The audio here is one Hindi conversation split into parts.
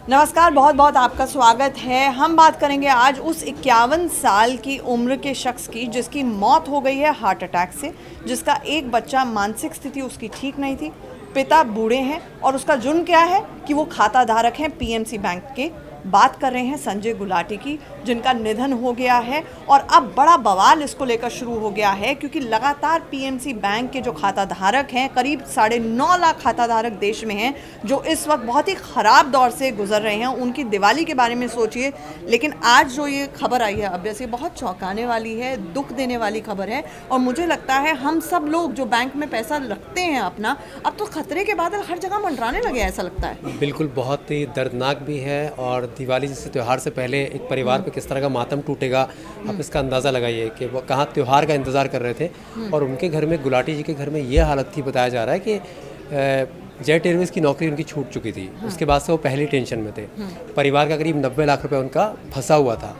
नमस्कार, बहुत बहुत आपका स्वागत है। हम बात करेंगे आज उस 51 साल की उम्र के शख्स की जिसकी मौत हो गई है हार्ट अटैक से, जिसका एक बच्चा मानसिक स्थिति उसकी ठीक नहीं थी, पिता बूढ़े हैं और उसका जुर्म क्या है कि वो खाता धारक हैं पीएमसी बैंक के। बात कर रहे हैं संजय गुलाटी की, जिनका निधन हो गया है और अब बड़ा बवाल इसको लेकर शुरू हो गया है क्योंकि लगातार पीएमसी बैंक के जो खाता धारक हैं, करीब 9.5 लाख खाता धारक देश में हैं, जो इस वक्त बहुत ही ख़राब दौर से गुजर रहे हैं। उनकी दिवाली के बारे में सोचिए, लेकिन आज जो ये खबर आई है ऑब्वियसली बहुत चौंकाने वाली है, दुख देने वाली खबर है। और मुझे लगता है हम सब लोग जो बैंक में पैसा रखते हैं अपना, अब तो खतरे के बादल हर जगह मंडराने लगे, ऐसा लगता है। बिल्कुल, बहुत ही दर्दनाक भी है। और दिवाली जैसे त्यौहार से पहले एक परिवार पे किस तरह का मातम टूटेगा, आप इसका अंदाज़ा लगाइए कि वो कहाँ त्यौहार का इंतज़ार कर रहे थे और उनके घर में, गुलाटी जी के घर में ये हालत थी। बताया जा रहा है कि जेट एयरवेज़ की नौकरी उनकी छूट चुकी थी, उसके बाद से वो पहली टेंशन में थे। परिवार का करीब 90 लाख रुपए उनका फंसा हुआ था।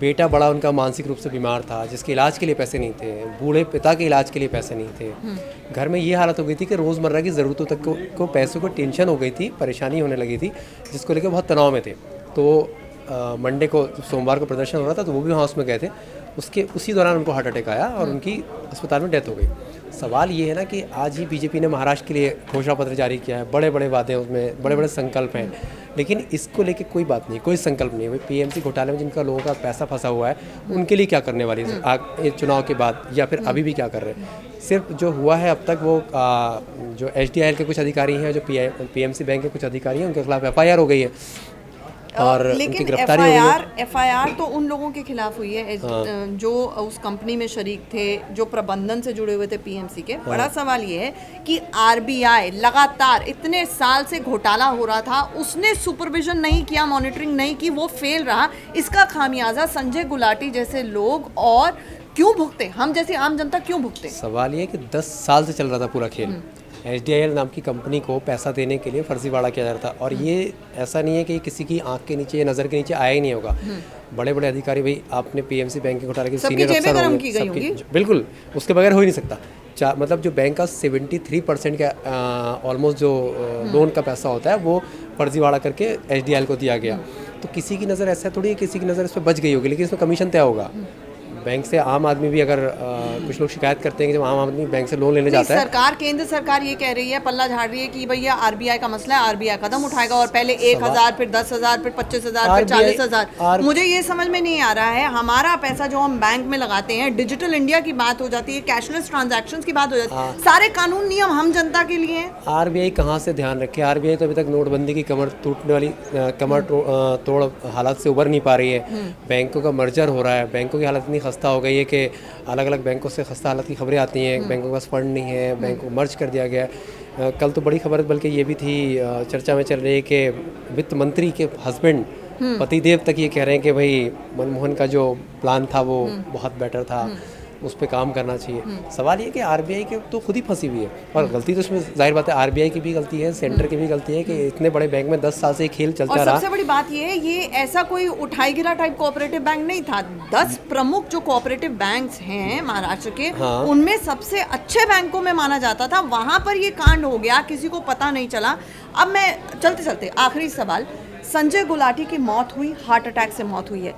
बेटा बड़ा उनका मानसिक रूप से बीमार था, जिसके इलाज के लिए पैसे नहीं थे। बूढ़े पिता के इलाज के लिए पैसे नहीं थे। घर में ये हालत हो गई थी कि रोज़मर्रा की ज़रूरतों तक को पैसों को टेंशन हो गई थी, परेशानी होने लगी थी, जिसको लेकर बहुत तनाव में थे। तो मंडे को, सोमवार को प्रदर्शन हो रहा था, तो वो भी वहाँ उसमें गए थे। उसी दौरान उनको हार्ट अटैक आया और उनकी अस्पताल में डेथ हो गई। सवाल ये है ना कि आज ही बीजेपी ने महाराष्ट्र के लिए घोषणा पत्र जारी किया है, बड़े बड़े वादे, उसमें बड़े बड़े संकल्प हैं, लेकिन इसको लेके कोई बात नहीं, कोई संकल्प नहीं है। भाई पीएमसी घोटाले में जिनका लोगों का पैसा फंसा हुआ है, उनके लिए क्या करने वाली है चुनाव के बाद, या फिर अभी भी क्या कर रहे हैं। सिर्फ जो हुआ है अब तक वो जो एचडीआईएल के कुछ अधिकारी हैं, जो पीएमसी बैंक के कुछ अधिकारी हैं, उनके खिलाफ एफआईआर हो गई है और उनकी गिरफ्तारी हो गई है। एफआईआर तो उन लोगों के खिलाफ हुई है जो उस कंपनी में शरीक थे, जो प्रबंधन से जुड़े हुए थे पीएमसी के। बड़ा सवाल ये है कि आरबीआई लगातार इतने साल से घोटाला हो रहा था, उसने सुपरविजन नहीं किया, मॉनिटरिंग नहीं की, वो फेल रहा। इसका खामियाजा संजय गुलाटी जैसे लोग और क्यों भुगते, हम जैसी आम जनता क्यों भुगते। सवाल ये है कि 10 साल से चल रहा था पूरा खेल। एचडीआईएल नाम की कंपनी को पैसा देने के लिए फर्जीवाड़ा किया जा रहा था, और ये ऐसा नहीं है कि किसी की आंख के नीचे, नज़र के नीचे आया ही नहीं होगा। बड़े बड़े अधिकारी, भाई आपने पीएमसी बैंक के घोटाले के सीनियर अफसर होंगे, बिल्कुल उसके बगैर हो ही नहीं सकता। मतलब जो बैंक का 73% का ऑलमोस्ट जो लोन का पैसा होता है, वो फर्जीवाड़ा करके एचडीआईएल को दिया गया। तो किसी की नज़र ऐसा थोड़ी है, किसी की नज़र इस पर बच गई होगी, लेकिन इसमें कमीशन तय होगा। बैंक से आम आदमी भी, अगर कुछ लोग शिकायत करते हैं कि जब आम आदमी बैंक से लोन लेने जाता है, केंद्र सरकार ये कह रही है, पल्ला झाड़ रही है कि भैया आरबीआई का मसला है, आरबीआई कदम उठाएगा, और पहले 1,000, फिर 10,000, फिर 25,000, फिर 40,000। मुझे ये समझ में नहीं आ रहा है, हमारा पैसा जो हम बैंक में लगाते हैं, डिजिटल इंडिया की बात हो जाती है, कैशलेस ट्रांजैक्शंस की बात हो जाती है, सारे कानून नियम हम जनता के लिए हैं। आरबीआई कहाँ से ध्यान रखे। आरबीआई तो अभी तक नोटबंदी की कमर टूटने वाली, कमर तोड़ हालात से उबर नहीं पा रही है। बैंकों का मर्जर हो रहा है, बैंकों की हालत इतनी खस्ता हो गई है कि अलग अलग बैंकों से खस्ता हालत की खबरें आती हैं। बैंकों के पास फंड नहीं है, बैंक को मर्ज कर दिया गया। कल तो बड़ी खबर बल्कि ये भी थी, चर्चा में चल रही है कि वित्त मंत्री के हस्बैंड, पतिदेव तक ये कह रहे हैं कि भाई मनमोहन का जो प्लान था वो बहुत बेटर था, उस पर काम करना चाहिए। सवाल ये कि आरबीआई के तो खुद ही फंसी हुई है, और गलती तो इसमें जाहिर बात है आरबीआई की भी गलती है, सेंटर की भी गलती है कि इतने बड़े बैंक में 10 साल से खेल चलता रहा। सबसे बड़ी बात ये है, ये ऐसा कोई उठाई गिरा टाइप कोऑपरेटिव बैंक नहीं था। 10 प्रमुख जो कोऑपरेटिव बैंक्स हैं महाराष्ट्र के, उनमें सबसे अच्छे बैंकों में माना जाता था, वहां पर ये कांड हो गया, किसी को पता नहीं चला। अब मैं चलते चलते आखिरी सवाल, संजय गुलाटी की मौत हुई, हार्ट अटैक से मौत हुई है,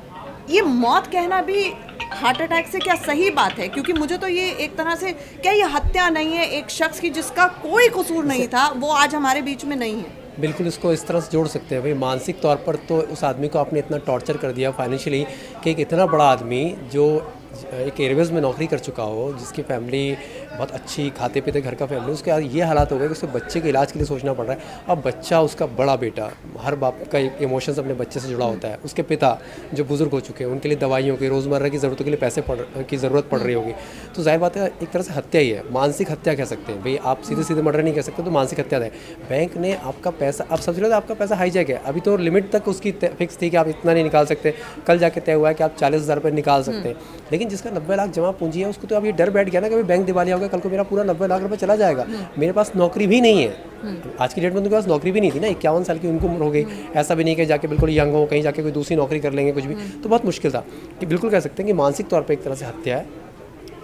ये मौत कहना भी हार्ट अटैक से क्या सही बात है? क्योंकि मुझे तो ये एक तरह से, क्या ये हत्या नहीं है एक शख्स की जिसका कोई कसूर नहीं था, वो आज हमारे बीच में नहीं है? बिल्कुल, इसको इस तरह से जोड़ सकते हैं। भाई मानसिक तौर पर तो उस आदमी को आपने इतना टॉर्चर कर दिया फाइनेंशियली, कि एक इतना बड़ा आदमी जो एक एयरवेज़ में नौकरी कर चुका हो, जिसकी फैमिली बहुत अच्छी, खाते पीते घर का फैमिली, उसके आज ये हालात हो गए कि उसके बच्चे के इलाज के लिए सोचना पड़ रहा है। अब बच्चा, उसका बड़ा बेटा, हर बाप का इमोशंस अपने बच्चे से जुड़ा होता है। उसके पिता जो बुज़ुर्ग हो चुके हैं, उनके लिए दवाइयों की, रोज़मर्रा की ज़रूरतों के लिए पैसे की ज़रूरत पड़ रही होगी। तो जाहिर बात है एक तरह से हत्या ही है, मानसिक हत्या कह सकते हैं। भाई आप सीधे सीधे मर्डर नहीं कह सकते, तो मानसिक हत्या है। बैंक ने आपका पैसा, अब सबसे ज़्यादा आपका पैसा हाईजैक है। अभी तो लिमिट तक उसकी फिक्स थी कि आप इतना नहीं निकाल सकते, कल जाके तय हुआ है कि आप 40,000 रुपये निकाल सकते हैं। लेकिन जिसका 90 लाख जमा पूंजी है, उसको तो अब ये डर बैठ गया ना कि बैंक दिवालिया होगा, कल को मेरा पूरा 90 लाख रुपए चला जाएगा, मेरे पास नौकरी भी नहीं है। आज की डेट में उनके पास नौकरी भी नहीं थी ना, 51 साल की उनको उम्र हो गई। ऐसा भी नहीं कि जाके बिल्कुल यंग हो, कहीं जाके कोई दूसरी नौकरी कर लेंगे, कुछ भी, तो बहुत मुश्किल था। कि बिल्कुल कह सकते हैं कि मानसिक तौर पर एक तरह से हत्या है।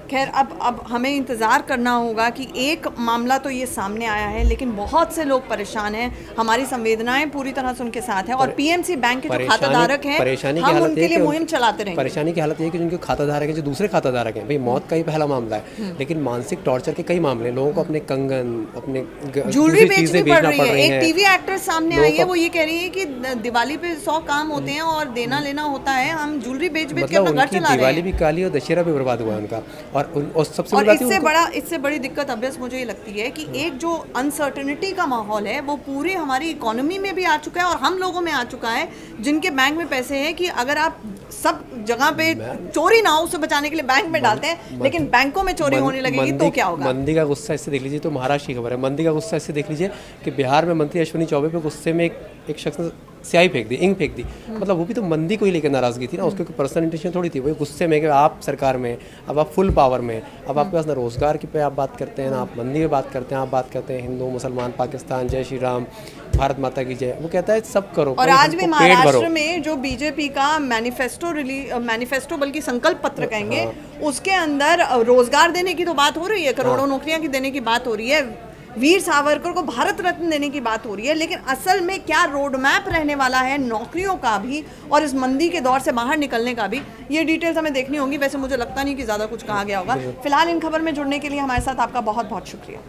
खैर अब हमें इंतज़ार करना होगा कि एक मामला तो ये सामने आया है, लेकिन बहुत से लोग परेशान हैं। हमारी संवेदनाएं पूरी तरह से उनके साथ हैं और पीएमसी बैंक के जो खाताधारक हैं हम उनके लिए मुहिम चलाते रहेंगे। परेशानी की हालत ये है कि जिनके खाताधारक हैं, जो दूसरे खाताधारक हैं, भाई मौत का ही पहला मामला है, लेकिन मानसिक टॉर्चर के कई मामले, लोगों को अपने कंगन, अपने ज्वेलरी बेचनी पड़ रही है। एक टीवी एक्टर सामने आई है, वो ये कह रही है कि दिवाली पे 100 काम होते हैं और देना लेना होता है, हम ज्वेलरी बेच के अपना घर चला रहे हैं। दिवाली भी काली और दशहरा भी बर्बाद हुआ है उनका। और सबसे और इससे बड़ी दिक्कत अभ्यास मुझे ये लगती है कि एक जो अनसर्टेनिटी का माहौल है वो पूरी हमारी इकोनॉमी में भी आ चुका है और हम लोगों में आ चुका है, जिनके बैंक में पैसे हैं कि अगर आप सब जगह पे चोरी ना हो उसे बचाने के लिए बैंक में डालते हैं, लेकिन बैंकों में चोरी होने लगेगी तो क्या होगा? मंदी का गुस्सा इससे देख लीजिए, तो महाराष्ट्र की खबर है, मंदी का गुस्सा इससे देख लीजिए कि बिहार में मंत्री अश्विनी चौबे पे गुस्से में एक शख्स ने स्याही फेंक दी, इंक फेंक दी। मतलब वो भी तो मंदी को ही लेकर नाराजगी थी ना, उसके पर्सनल इंटेंशन थोड़ी थी, वो गुस्से में कि आप सरकार में, अब आप फुल पावर में, अब आपके पास ना रोजगार की पे आप बात करते हैं, ना आप मंदी में बात करते हैं, आप बात करते हैं हिंदू मुसलमान पाकिस्तान जय श्री राम भारत माता की जय, वो कहता है सब करो। और आज भी महाराष्ट्र में जो बीजेपी का मैनिफेस्टो बल्कि संकल्प पत्र कहेंगे, उसके अंदर रोजगार देने की तो बात हो रही है, करोड़ों नौकरियां की देने की बात हो रही है, वीर सावरकर को भारत रत्न देने की बात हो रही है, लेकिन असल में क्या रोड मैप रहने वाला है नौकरियों का भी और इस मंदी के दौर से बाहर निकलने का भी, ये डिटेल्स हमें देखनी होगी। वैसे मुझे लगता नहीं कि ज़्यादा कुछ कहा गया होगा। फिलहाल इन खबर में जुड़ने के लिए हमारे साथ आपका बहुत बहुत शुक्रिया।